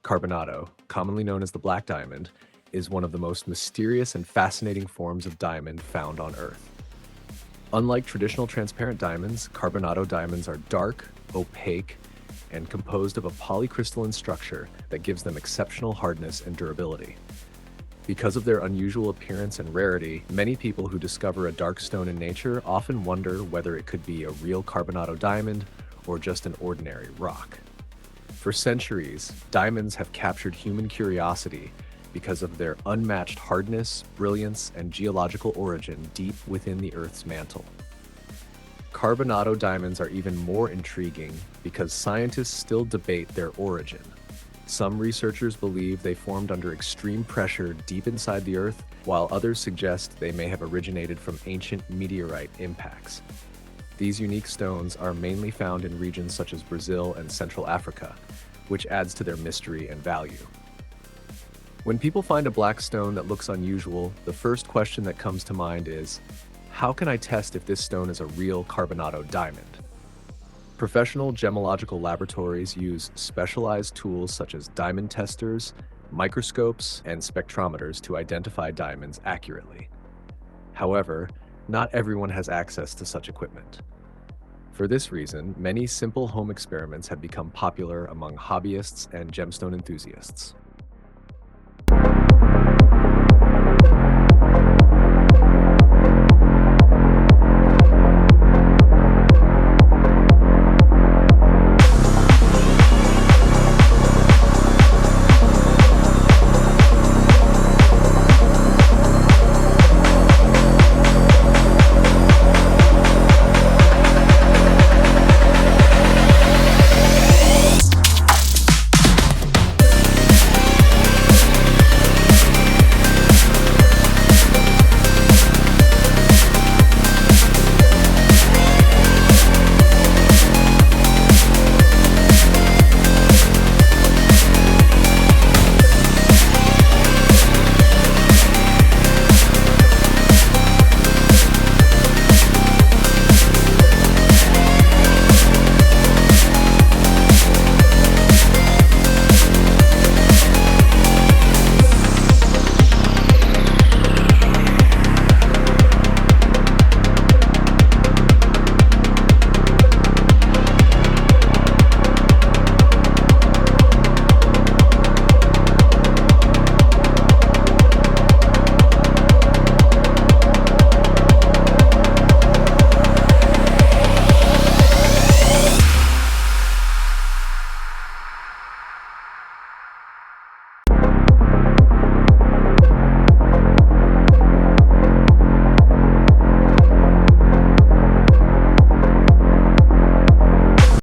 Carbonado, commonly known as the black diamond, is one of the most mysterious and fascinating forms of diamond found on Earth. Unlike traditional transparent diamonds, carbonado diamonds are dark, opaque, and composed of a polycrystalline structure that gives them exceptional hardness and durability. Because of their unusual appearance and rarity, many people who discover a dark stone in nature often wonder whether it could be a real carbonado diamond or just an ordinary rock. For centuries, diamonds have captured human curiosity because of their unmatched hardness, brilliance, and geological origin deep within the Earth's mantle. Carbonado diamonds are even more intriguing because scientists still debate their origin. Some researchers believe they formed under extreme pressure deep inside the Earth, while others suggest they may have originated from ancient meteorite impacts. These unique stones are mainly found in regions such as Brazil and Central Africa, which adds to their mystery and value. When people find a black stone that looks unusual, the first question that comes to mind is, how can I test if this stone is a real carbonado diamond? Professional gemological laboratories use specialized tools such as diamond testers, microscopes, and spectrometers to identify diamonds accurately. However, not everyone has access to such equipment. For this reason, many simple home experiments have become popular among hobbyists and gemstone enthusiasts.